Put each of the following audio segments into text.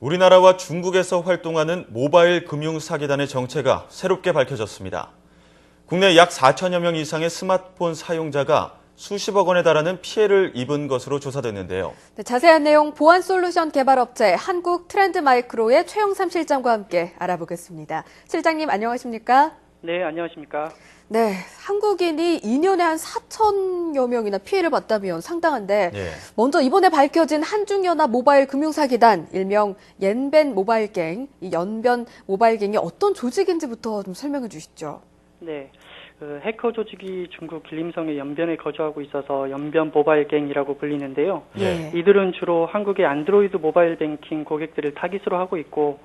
우리나라와 중국에서 활동하는 모바일 금융 사기단의 정체가 새롭게 밝혀졌습니다. 국내 약 4천여 명 이상의 스마트폰 사용자가 수십억 원에 달하는 피해를 입은 것으로 조사됐는데요. 네, 자세한 내용 보안 솔루션 개발업체 한국 트렌드 마이크로의 최영삼 실장과 함께 알아보겠습니다. 실장님 안녕하십니까? 네, 안녕하십니까? 네, 한국인이 2년에 한 4천여 명이나 피해를 봤다면 상당한데 네. 먼저 이번에 밝혀진 한중연합 모바일 금융사기단, 일명 옌벤 모바일갱, 이 연변 모바일갱이 어떤 조직인지부터 좀 설명해 주시죠. 네, 해커 조직이 중국 길림성의 연변에 거주하고 있어서 연변 모바일갱이라고 불리는데요. 예. 이들은 주로 한국의 안드로이드 모바일 뱅킹 고객들을 타깃으로 하고 있고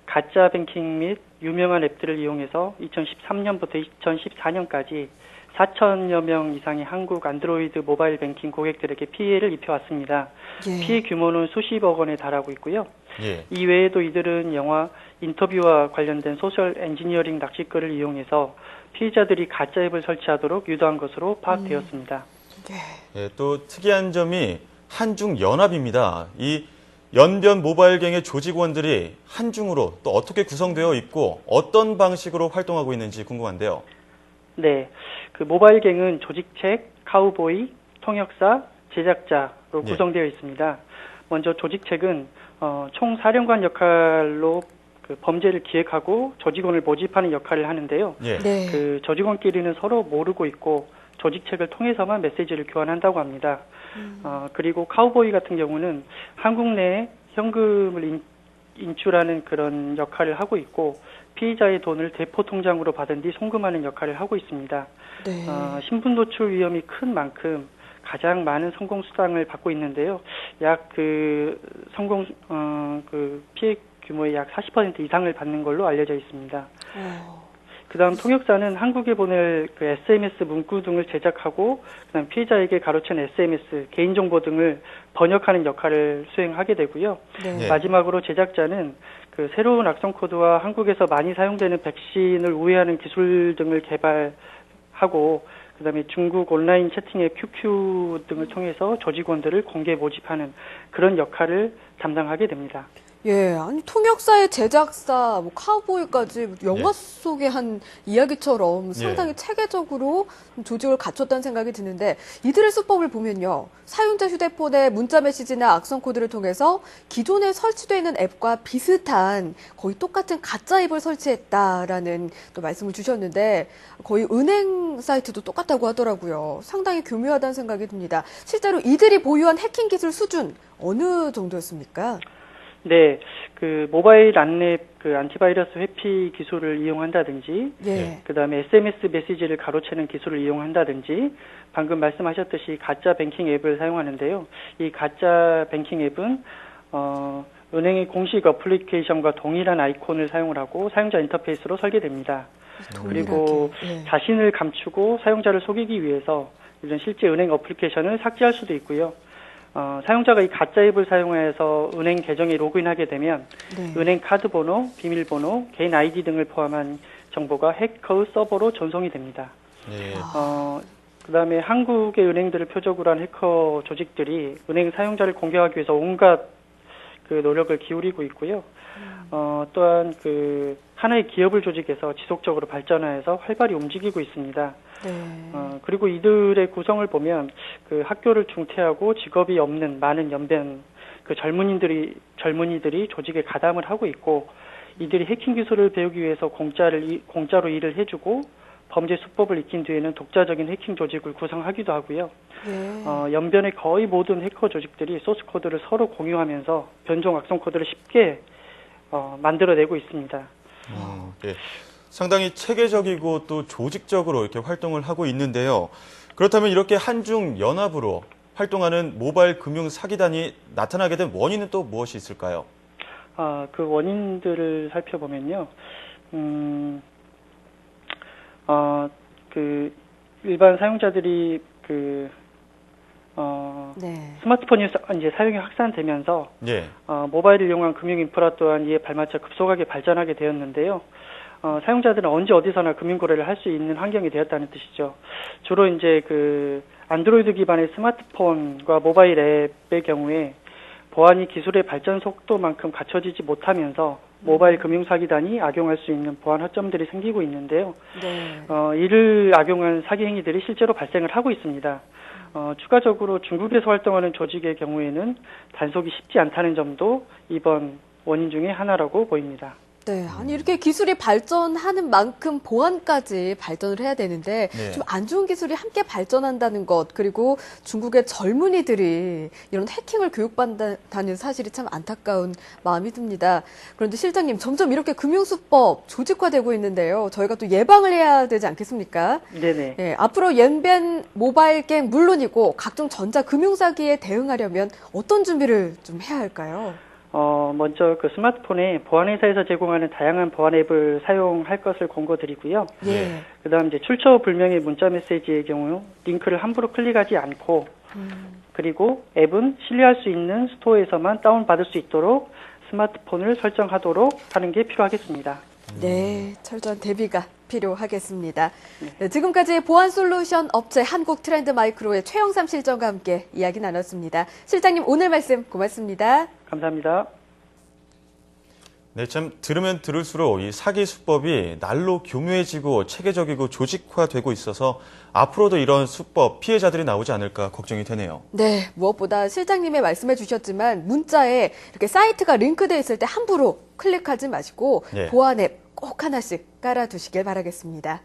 가짜 뱅킹 및 유명한 앱들을 이용해서 2013년부터 2014년까지 4천여 명 이상의 한국 안드로이드 모바일 뱅킹 고객들에게 피해를 입혀왔습니다. 예. 피해 규모는 수십억 원에 달하고 있고요. 예. 이 외에도 이들은 영화 인터뷰와 관련된 소셜 엔지니어링 낚시글을 이용해서 피해자들이 가짜 앱을 설치하도록 유도한 것으로 파악되었습니다. 예, 또 특이한 점이 한중연합입니다. 이 연변 모바일갱의 조직원들이 한중으로 또 어떻게 구성되어 있고 어떤 방식으로 활동하고 있는지 궁금한데요. 네, 그 모바일갱은 조직책, 카우보이, 통역사, 제작자로 구성되어 있습니다. 먼저 조직책은 총사령관 역할로 그 범죄를 기획하고 조직원을 모집하는 역할을 하는데요. 예. 네. 그 조직원끼리는 서로 모르고 있고 조직책을 통해서만 메시지를 교환한다고 합니다. 그리고 카우보이 같은 경우는 한국 내에 현금을 인출하는 그런 역할을 하고 있고 피해자의 돈을 대포 통장으로 받은 뒤 송금하는 역할을 하고 있습니다. 네. 신분 노출 위험이 큰 만큼 가장 많은 성공 수당을 받고 있는데요. 약 그 성공 그 피해 규모의 약 40% 이상을 받는 걸로 알려져 있습니다. 그다음 통역사는 한국에 보낼 그 SMS 문구 등을 제작하고 그다음 피해자에게 가로챈 SMS 개인정보 등을 번역하는 역할을 수행하게 되고요. 네. 마지막으로 제작자는 그 새로운 악성 코드와 한국에서 많이 사용되는 백신을 우회하는 기술 등을 개발하고 그다음에 중국 온라인 채팅 앱 QQ 등을 통해서 조직원들을 공개 모집하는 그런 역할을 담당하게 됩니다. 예, 아니 통역사의 제작사, 뭐 카우보이까지 영화 예. 속의 한 이야기처럼 상당히 예. 체계적으로 조직을 갖췄다는 생각이 드는데 이들의 수법을 보면요, 사용자 휴대폰에 문자 메시지나 악성 코드를 통해서 기존에 설치되어 있는 앱과 비슷한 거의 똑같은 가짜 앱을 설치했다라는 또 말씀을 주셨는데 거의 은행 사이트도 똑같다고 하더라고요. 상당히 교묘하다는 생각이 듭니다. 실제로 이들이 보유한 해킹 기술 수준 어느 정도였습니까? 네, 그 모바일 안내 그 안티바이러스 회피 기술을 이용한다든지, 예. 그다음에 SMS 메시지를 가로채는 기술을 이용한다든지, 방금 말씀하셨듯이 가짜 뱅킹 앱을 사용하는데요. 이 가짜 뱅킹 앱은 은행의 공식 어플리케이션과 동일한 아이콘을 사용을 하고 사용자 인터페이스로 설계됩니다. 그리고 예. 자신을 감추고 사용자를 속이기 위해서 이런 실제 은행 어플리케이션을 삭제할 수도 있고요. 사용자가 이 가짜 앱을 사용해서 은행 계정에 로그인하게 되면 네. 은행 카드 번호, 비밀번호, 개인 아이디 등을 포함한 정보가 해커의 서버로 전송이 됩니다. 예. 그다음에 한국의 은행들을 표적으로 한 해커 조직들이 은행 사용자를 공격하기 위해서 온갖 그 노력을 기울이고 있고요. 또한 그 하나의 기업을 조직해서 지속적으로 발전하여서 활발히 움직이고 있습니다. 네. 그리고 이들의 구성을 보면 그 학교를 중퇴하고 직업이 없는 많은 연변 그 젊은이들이 조직에 가담을 하고 있고 이들이 해킹 기술을 배우기 위해서 공짜로 일을 해주고 범죄 수법을 익힌 뒤에는 독자적인 해킹 조직을 구성하기도 하고요. 예. 연변의 거의 모든 해커 조직들이 소스 코드를 서로 공유하면서 변종 악성 코드를 쉽게 만들어내고 있습니다. 예. 상당히 체계적이고 또 조직적으로 이렇게 활동을 하고 있는데요. 그렇다면 이렇게 한중 연합으로 활동하는 모바일 금융 사기단이 나타나게 된 원인은 또 무엇이 있을까요? 그 원인들을 살펴보면요. 그 일반 사용자들이 네. 스마트폰이 이제 사용이 확산되면서 예. 모바일을 이용한 금융 인프라 또한 이에 발맞춰 급속하게 발전하게 되었는데요. 사용자들은 언제 어디서나 금융 거래를 할 수 있는 환경이 되었다는 뜻이죠. 주로 이제 그 안드로이드 기반의 스마트폰과 모바일 앱의 경우에 보안이 기술의 발전 속도만큼 갖춰지지 못하면서 모바일 금융 사기단이 악용할 수 있는 보안 허점들이 생기고 있는데요. 네. 이를 악용한 사기 행위들이 실제로 발생을 하고 있습니다. 추가적으로 중국에서 활동하는 조직의 경우에는 단속이 쉽지 않다는 점도 이번 원인 중에 하나라고 보입니다. 네, 아니 이렇게 기술이 발전하는 만큼 보안까지 발전을 해야 되는데 네. 좀 안 좋은 기술이 함께 발전한다는 것 그리고 중국의 젊은이들이 이런 해킹을 교육받는다는 사실이 참 안타까운 마음이 듭니다. 그런데 실장님 점점 이렇게 금융수법 조직화되고 있는데요. 저희가 또 예방을 해야 되지 않겠습니까? 네네. 예, 앞으로 연변 모바일 게임 물론이고 각종 전자 금융 사기에 대응하려면 어떤 준비를 좀 해야 할까요? 먼저 그 스마트폰에 보안회사에서 제공하는 다양한 보안 앱을 사용할 것을 권고드리고요. 예. 그다음 이제 출처 불명의 문자 메시지의 경우 링크를 함부로 클릭하지 않고 그리고 앱은 신뢰할 수 있는 스토어에서만 다운받을 수 있도록 스마트폰을 설정하도록 하는 게 필요하겠습니다. 네, 철저한 대비가 필요하겠습니다. 네, 지금까지 보안 솔루션 업체 한국 트렌드 마이크로의 최영삼 실장과 함께 이야기 나눴습니다. 실장님 오늘 말씀 고맙습니다. 감사합니다. 네, 참 들으면 들을수록 이 사기 수법이 날로 교묘해지고 체계적이고 조직화되고 있어서 앞으로도 이런 수법 피해자들이 나오지 않을까 걱정이 되네요. 네, 무엇보다 실장님의 말씀해 주셨지만 문자에 이렇게 사이트가 링크되어 있을 때 함부로 클릭하지 마시고 네. 보안 앱 꼭 하나씩 깔아두시길 바라겠습니다.